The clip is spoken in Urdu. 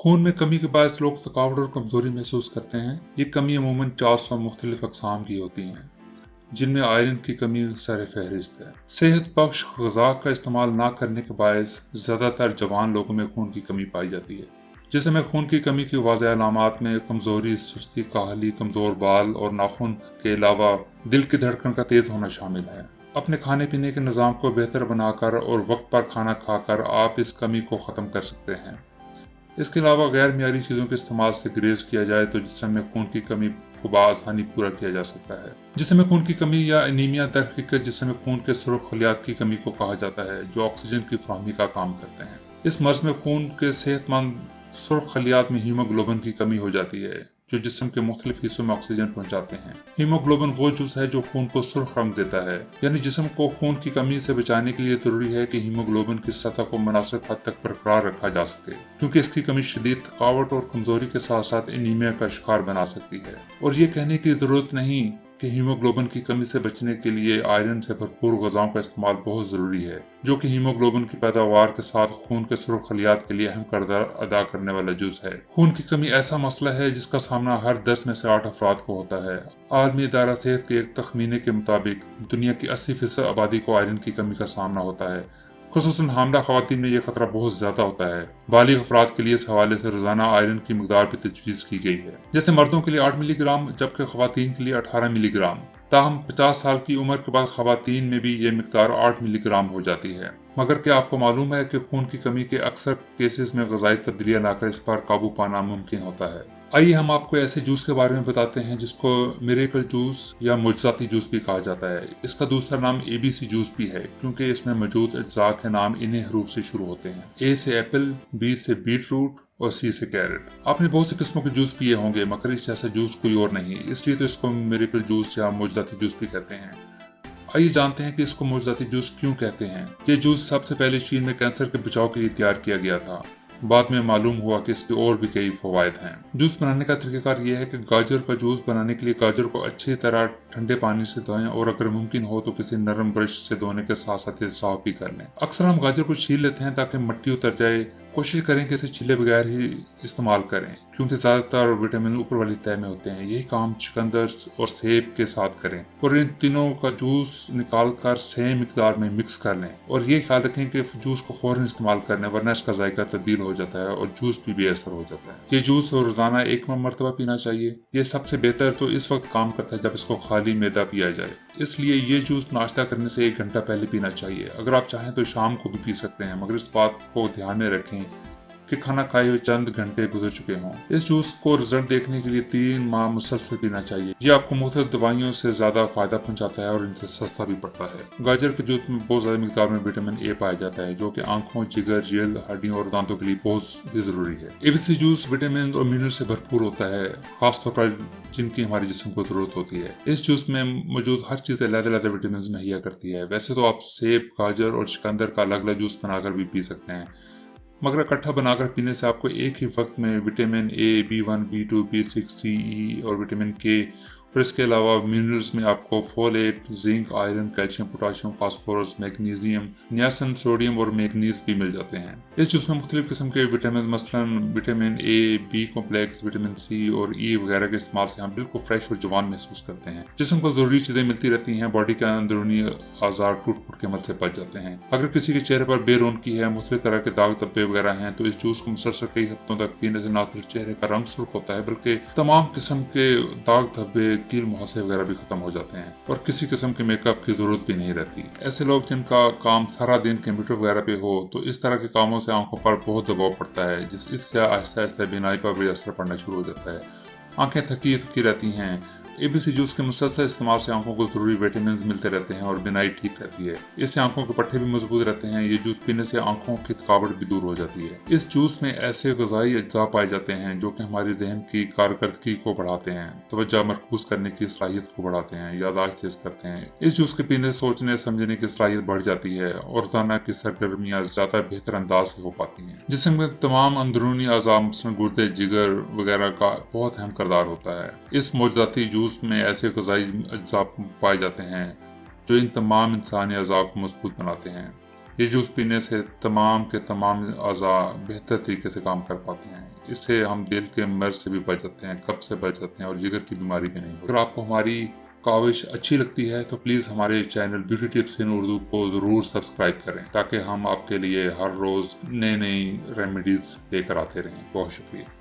خون میں کمی کے باعث لوگ تھکاوٹ اور کمزوری محسوس کرتے ہیں۔ یہ کمی عموماً 400 مختلف اقسام کی ہوتی ہیں، جن میں آئرن کی کمی سر فہرست ہے۔ صحت بخش غذا کا استعمال نہ کرنے کے باعث زیادہ تر جوان لوگوں میں خون کی کمی پائی جاتی ہے۔ جسم میں خون کی کمی کی واضح علامات میں کمزوری، سستی، کاہلی، کمزور بال اور ناخن کے علاوہ دل کی دھڑکن کا تیز ہونا شامل ہے۔ اپنے کھانے پینے کے نظام کو بہتر بنا کر اور وقت پر کھانا کھا کر آپ اس کمی کو ختم کر سکتے ہیں۔ اس کے علاوہ غیر معیاری چیزوں کے استعمال سے گریز کیا جائے تو جسم میں خون کی کمی کو بآسانی پورا کیا جا سکتا ہے۔ جسم میں خون کی کمی یا انیمیا در حقیقت جسم میں خون کے سرخ خلیات کی کمی کو کہا جاتا ہے، جو آکسیجن کی فراہمی کا کام کرتے ہیں۔ اس مرض میں خون کے صحت مند سرخ خلیات میں ہیموگلوبن کی کمی ہو جاتی ہے، جو جسم کے مختلف حصوں میں آکسیجن پہنچاتے ہیں۔ ہیموگلوبن وہ جز ہے جو خون کو سرخ رنگ دیتا ہے، یعنی جسم کو خون کی کمی سے بچانے کے لیے ضروری ہے کہ ہیموگلوبن کی سطح کو مناسب حد تک برقرار رکھا جا سکے، کیونکہ اس کی کمی شدید تھکاوٹ اور کمزوری کے ساتھ ساتھ انیمیا کا شکار بنا سکتی ہے۔ اور یہ کہنے کی ضرورت نہیں کہ ہیموگلوبن کی کمی سے بچنے کے لیے آئرن سے بھرپور غذاؤں کا استعمال بہت ضروری ہے، جو کہ ہیموگلوبن کی پیداوار کے ساتھ خون کے سرخ خلیات کے لیے اہم کردار ادا کرنے والا جز ہے۔ خون کی کمی ایسا مسئلہ ہے جس کا سامنا ہر 10 میں سے 8 افراد کو ہوتا ہے۔ عالمی ادارہ صحت کے ایک تخمینے کے مطابق دنیا کی 80% آبادی کو آئرن کی کمی کا سامنا ہوتا ہے۔ خصوصاً حاملہ خواتین میں یہ خطرہ بہت زیادہ ہوتا ہے۔ بالغ افراد کے لیے اس حوالے سے روزانہ آئرن کی مقدار بھی تجویز کی گئی ہے، جیسے مردوں کے لیے 8 ملی گرام جبکہ خواتین کے لیے 18 ملی گرام۔ تاہم 50 سال کی عمر کے بعد خواتین میں بھی یہ مقدار 8 ملی گرام ہو جاتی ہے۔ مگر کیا آپ کو معلوم ہے کہ خون کی کمی کے اکثر کیسز میں غذائی تبدیلیاں لا کر اس پر قابو پانا ممکن ہوتا ہے؟ آئیے ہم آپ کو ایسے جوس کے بارے میں بتاتے ہیں جس کو میریکل جوس یا معجزاتی جوس بھی کہا جاتا ہے۔ اس کا دوسرا نام ABC جوس بھی ہے، کیونکہ اس میں موجود اجزاء کے نام انہی حروف سے شروع ہوتے ہیں: A سے ایپل، B سے بیٹ روٹ اور C سے کیرٹ۔ آپ نے بہت سی قسموں کے جوس پیے ہوں گے، مگر اس جیسا جوس کوئی اور نہیں، اس لیے تو اس کو میریکل جوس یا معجزاتی جوس بھی کہتے ہیں۔ آئیے جانتے ہیں کہ اس کو معجزاتی جوس کیوں کہتے ہیں۔ یہ جوس سب سے پہلے چین میں کینسر کے بچاؤ کے لیے تیار کیا گیا تھا۔ بعد میں معلوم ہوا کہ اس کے اور بھی کئی فوائد ہیں۔ جوس بنانے کا طریقہ کار یہ ہے کہ گاجر کا جوس بنانے کے لیے گاجر کو اچھی طرح ٹھنڈے پانی سے دھوئیں اور اگر ممکن ہو تو کسی نرم برش سے دھونے کے ساتھ ساتھ یہ صاف بھی کر لیں۔ اکثر ہم گاجر کو چھیل لیتے ہیں تاکہ مٹی اتر جائے۔ کوشش کریں کہ اسے چھیلے بغیر ہی استعمال کریں، کیونکہ زیادہ تر وٹامن اوپر والی تہہ میں ہوتے ہیں۔ یہی کام چقندر اور سیب کے ساتھ کریں اور ان تینوں کا جوس نکال کر سیم مقدار میں مکس کر لیں، اور یہ خیال رکھیں کہ جوس کو فوراً استعمال کریں ورنہ اس کا ذائقہ تبدیل ہو جاتا ہے اور جوس بھی بے اثر ہو جاتا ہے۔ یہ جوس روزانہ 1 مرتبہ پینا چاہیے۔ یہ سب سے بہتر تو اس وقت کام کرتا ہے جب اس کو خالی معدہ پیا جائے، اس لیے یہ جوس ناشتہ کرنے سے 1 گھنٹہ پہلے پینا چاہیے۔ اگر آپ چاہیں تو شام کو بھی پی سکتے ہیں، مگر اس بات کو دھیان میں رکھیں کہ کھانا کھائے ہوئے چند گھنٹے گزر چکے ہوں۔ اس جوس کو رزلٹ دیکھنے کے لیے 3 ماہ مسلسل پینا چاہیے۔ یہ آپ کو مختلف دوائیوں سے زیادہ فائدہ پہنچاتا ہے اور ان سے سستا بھی پڑتا ہے۔ گاجر کے جوس میں بہت زیادہ مقدار میں وٹامن A پایا جاتا ہے، جو کہ آنکھوں، جگر، جلد، ہڈیوں اور دانتوں کے لیے بہت ہی ضروری ہے۔ ABC جوس وٹامن اور منرل سے بھرپور ہوتا ہے، خاص طور پر جن کی ہمارے جسم کو ضرورت ہوتی ہے۔ اس جوس میں موجود ہر چیز علیحدہ وٹامنز مہیا کرتی ہے۔ ویسے تو آپ سیب، گاجر اور چقندر کا الگ الگ جوس بنا کر بھی پی سکتے ہیں، مگر اکٹھا بنا کر پینے سے آپ کو ایک ہی وقت میں vitamin A، B1، B2، B6، C، E اور وٹامن K اور اس کے علاوہ منرلز میں آپ کو folate, zinc, iron, calcium, potassium, phosphorus, magnesium, niacin, sodium اور مینگنیز بھی مل جاتے ہیں۔ اس جوس میں مختلف قسم کے وٹامنز مثلاً vitamin A، B complex, vitamin C اور E وغیرہ کے استعمال سے ہم بالکل فریش اور جوان محسوس کرتے ہیں۔ جسم کو ضروری چیزیں ملتی رہتی ہیں، باڈی کا اندرونی اعضاء ٹوٹ پھوٹ کے عمل سے بچ جاتے ہیں۔ اگر کسی کے چہرے پر بے رونقی ہے، مختلف طرح کے داغ دھبے وغیرہ ہیں، تو اس جوس کو مسلسل کئی ہفتوں تک پینے سے نہ صرف چہرے کا رنگ سرخ ہوتا ہے بلکہ تمام قسم کے داغ دھبے، کیل مہاسے وغیرہ بھی ختم ہو جاتے ہیں اور کسی قسم کے میک اپ کی ضرورت بھی نہیں رہتی۔ ایسے لوگ جن کا کام سارا دن کمپیوٹر وغیرہ پہ ہو تو اس طرح کے کاموں سے آنکھوں پر بہت دباؤ پڑتا ہے، اس سے آہستہ آہستہ بینائی پر بھی اثر پڑنا شروع ہو جاتا ہے۔ آنکھیں تھکی تھکی رہتی ہیں۔ ABC جوس کے مسلسل استعمال سے آنکھوں کو ضروری وٹامنز ملتے رہتے ہیں اور بینائی ٹھیک رہتی ہے۔ اس سے آنکھوں کے پٹھے بھی مضبوط رہتے ہیں۔ یہ جوس پینے سے آنکھوں کی تھکاوٹ بھی دور ہو جاتی ہے۔ اس جوس میں ایسے غذائی اجزاء پائے جاتے ہیں جو کہ ہماری ذہن کی کارکردگی کو بڑھاتے ہیں، توجہ مرکوز کرنے کی صلاحیت کو بڑھاتے ہیں، یادداشت تیز کرتے ہیں۔ اس جوس کے پینے سے سوچنے سمجھنے کی صلاحیت بڑھ جاتی ہے اور روزانہ کی سرگرمیاں زیادہ بہتر انداز سے ہو پاتی ہیں۔ جسم کے تمام اندرونی اعضاء مثلاً گردے، جگر وغیرہ کا بہت اہم کردار ہوتا ہے۔ اس معجزاتی جوس میں ایسے غذائی اجزاء پائے جاتے ہیں جو ان تمام انسانی اعضاء کو مضبوط بناتے ہیں۔ یہ جوس پینے سے تمام کے تمام اعضاء بہتر طریقے سے کام کر پاتے ہیں۔ اس سے ہم دل کے مرض سے بھی بچ جاتے ہیں، قبض سے بچ جاتے ہیں اور جگر کی بیماری بھی نہیں ہوتی۔ اگر آپ کو ہماری کاوش اچھی لگتی ہے تو پلیز ہمارے چینل بیوٹی ٹپس ان اردو کو ضرور سبسکرائب کریں تاکہ ہم آپ کے لیے ہر روز نئی ریمیڈیز لے کر آتے رہیں۔ بہت شکریہ۔